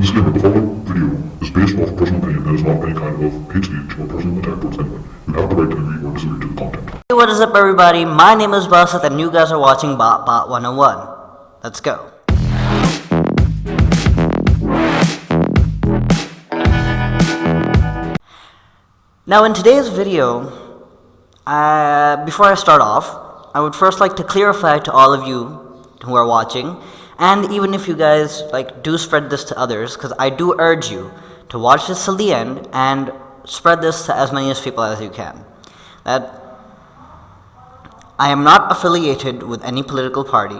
Disclaimer: the following video is based off personal opinion and is not any kind of hate speech or personal attack towards anyone. You have the right to agree or disagree to the content. Hey, what is up, everybody? My name is Basit and you guys are watching Bot 101. Let's go. Now in today's video, before I start off, I would first like to clarify to all of you who are watching, and even if you guys do spread this to others, because I do urge you to watch this till the end and spread this to as many people as you can, that I am not affiliated with any political party,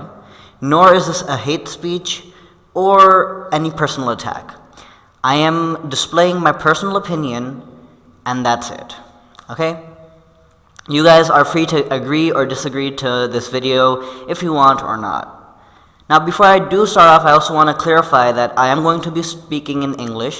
nor is this a hate speech or any personal attack. I am displaying my personal opinion, and that's it. Okay? You guys are free to agree or disagree to this video if you want or not. Now before I do start off, I also want to clarify that I am going to be speaking in English.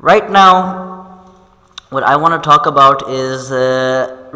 Right now, what I want to talk about is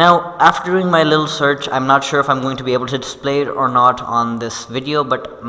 Now, after doing my little search, I'm not sure if I'm going to be able to display it or not on this video, but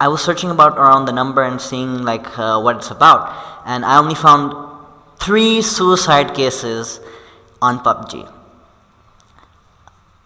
I was searching about around the number and seeing what it's about, and I only found 3 suicide cases on PUBG.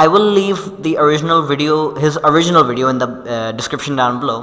I will leave the original video, his original video in the description down below.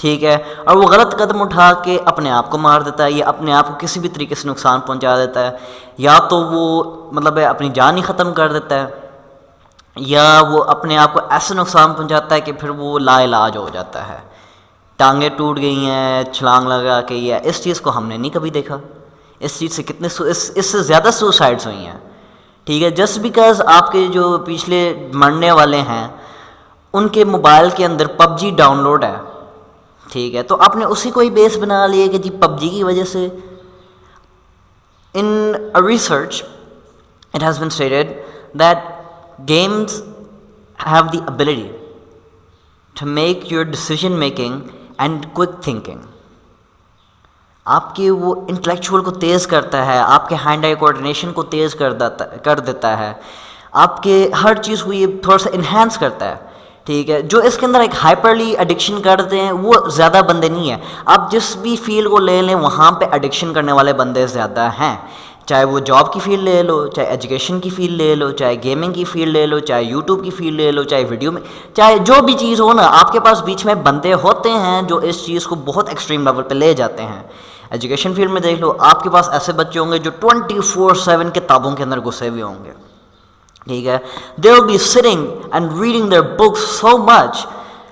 ٹھیک ہے، اور وہ غلط قدم اٹھا کے اپنے آپ کو مار دیتا ہے یا اپنے آپ کو کسی بھی طریقے سے نقصان پہنچا دیتا ہے، یا تو وہ مطلب ہے اپنی جان ہی ختم کر دیتا ہے، یا وہ اپنے آپ کو ایسے نقصان پہنچاتا ہے کہ پھر وہ لا علاج ہو جاتا ہے، ٹانگیں ٹوٹ گئی ہیں چھلانگ لگا کے. یا اس چیز کو ہم نے نہیں کبھی دیکھا. اس چیز سے کتنے اس سے زیادہ سوسائڈس ہوئی ہیں. ٹھیک ہے، جسٹ بیکاز آپ کے جو پچھلے مرنے والے ہیں ان کے موبائل کے اندر پب جی ڈاؤن لوڈ ہے. ٹھیک ہے، تو آپ نے اسی کو ہی بیس بنا لیا کہ جی پب جی کی وجہ سے. In research it has been stated that games have the ability to make your decision making and quick thinking. آپ کے وہ انٹلیکچوئل کو تیز کرتا ہے، آپ کے ہینڈ آئی کوآرڈینیشن کو تیز کر دیتا ہے، آپ کے ہر چیز کو یہ تھوڑا سا انہینس کرتا ہے. ٹھیک ہے، جو اس کے اندر ایک ہائپرلی ایڈکشن کرتے ہیں وہ زیادہ بندے نہیں ہیں. آپ جس بھی فیلڈ کو لے لیں وہاں پہ ایڈکشن کرنے والے بندے زیادہ ہیں. چاہے وہ جاب کی فیلڈ لے لو، چاہے ایجوکیشن کی فیلڈ لے لو، چاہے گیمنگ کی فیلڈ لے لو، چاہے یوٹیوب کی فیلڈ لے لو، چاہے ویڈیو میں، چاہے جو بھی چیز ہو نا، آپ کے پاس بیچ میں بندے ہوتے ہیں جو اس چیز کو بہت ایکسٹریم لیول پہ لے جاتے ہیں. ایجوکیشن فیلڈ میں دیکھ لو، آپ کے پاس ایسے بچے ہوں گے جو 24/7 کتابوں کے اندر گھسے ہوئے ہوں گے. ٹھیک ہے، they will be sitting and reading their books so much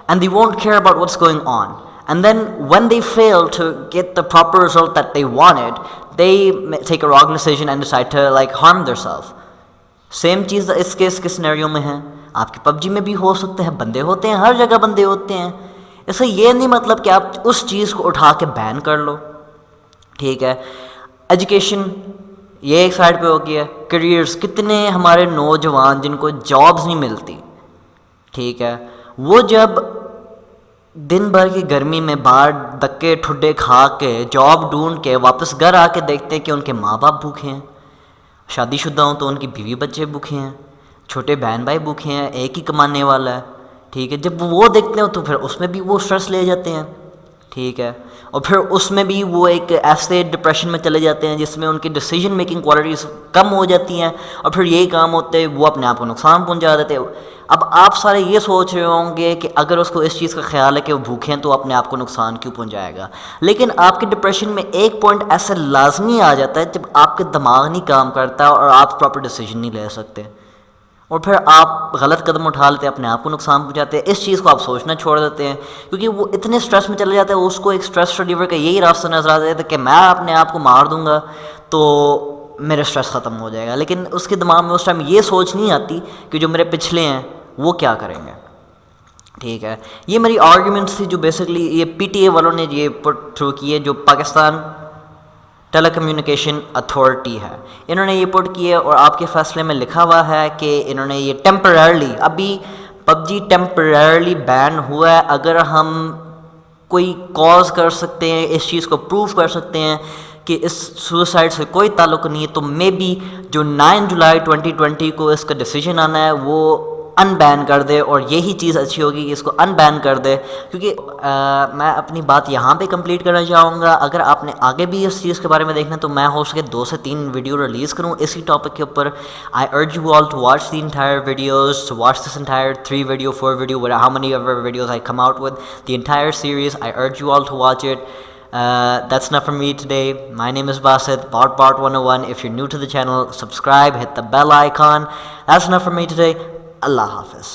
and they won't care about what's going on. And then when they fail to get the proper result that they wanted, they take a wrong decision and decide to like harm themselves. Same چیز اس کے scenario میں ہے. آپ کے pub جی میں بھی ہو سکتے ہیں، بندے ہوتے ہیں، ہر جگہ بندے ہوتے ہیں. اس سے یہ نہیں مطلب کہ آپ اس چیز کو اٹھا کے بین کر لو. ٹھیک ہے، ایجوکیشن یہ ایک سائڈ پہ ہو گیا. کریئرس، کتنے ہمارے نوجوان جن کو جابز نہیں ملتی. ٹھیک ہے، وہ جب دن بھر کی گرمی میں باہر دکے ٹھڈے کھا کے جاب ڈھونڈ کے واپس گھر آ کے دیکھتے ہیں کہ ان کے ماں باپ بھوکے ہیں، شادی شدہ ہوں تو ان کی بیوی بچے بھوکے ہیں، چھوٹے بہن بھائی بھوکے ہیں، ایک ہی کمانے والا ہے. ٹھیک ہے، جب وہ دیکھتے ہیں تو پھر اس میں بھی وہ اسٹریس لے جاتے ہیں. ٹھیک ہے، اور پھر اس میں بھی وہ ایک ایسے ڈپریشن میں چلے جاتے ہیں جس میں ان کی ڈیسیجن میکنگ کوالٹیز کم ہو جاتی ہیں، اور پھر یہی کام ہوتے وہ اپنے آپ کو نقصان پہنچا دیتے. اب آپ سارے یہ سوچ رہے ہوں گے کہ اگر اس کو اس چیز کا خیال ہے کہ وہ بھوکے ہیں تو اپنے آپ کو نقصان کیوں پہنچائے گا. لیکن آپ کے ڈپریشن میں ایک پوائنٹ ایسا لازمی آ جاتا ہے جب آپ کا دماغ نہیں کام کرتا اور آپ پراپر ڈیسیجن نہیں لے سکتے، اور پھر آپ غلط قدم اٹھا لیتے ہیں، اپنے آپ کو نقصان پہنچاتے ہیں. اس چیز کو آپ سوچنا چھوڑ دیتے ہیں کیونکہ وہ اتنے اسٹریس میں چلے جاتے ہیں. اس کو ایک اسٹریس ریلیور کا یہی راستہ نظر آتا ہے کہ میں اپنے آپ کو مار دوں گا تو میرا اسٹریس ختم ہو جائے گا. لیکن اس کے دماغ میں اس ٹائم یہ سوچ نہیں آتی کہ جو میرے پچھلے ہیں وہ کیا کریں گے. ٹھیک ہے، یہ میری آرگیومنٹس تھی جو بیسکلی یہ پی ٹی اے والوں نے یہ پٹ تھرو کی ہے، جو پاکستان ٹیلی کمیونیکیشن اتھارٹی ہے. انہوں نے یہ پٹ کی ہے اور آپ کے فیصلے میں لکھا ہوا ہے کہ انہوں نے یہ ٹیمپررلی، ابھی پب جی ٹیمپررلی بین ہوا ہے. اگر ہم کوئی کاز کر سکتے ہیں، اس چیز کو پروف کر سکتے ہیں کہ اس سوسائڈ سے کوئی تعلق نہیں ہے، تو مے بی جو 9 جولائی 2020 کو اس کا ڈیسیجن آنا ہے وہ ان بین کر دے، اور یہی چیز اچھی ہوگی کہ اس کو ان بین کر دے. کیونکہ میں اپنی بات یہاں پہ کمپلیٹ کرنا چاہوں گا. اگر آپ نے آگے بھی اس چیز کے بارے میں دیکھنا تو میں ہو سکے 2 سے 3 ویڈیو ریلیز کروں اسی ٹاپک کے اوپر. I urge you all to watch the entire videos, to watch this entire 3 video, 4 video, how many ever videos I come out with, the entire series. I urge you all to watch it. That's enough from me today. My name is Basit, Bart 101. If you're new to the channel, subscribe, hit the bell icon. That's enough from me today. Allah Hafiz.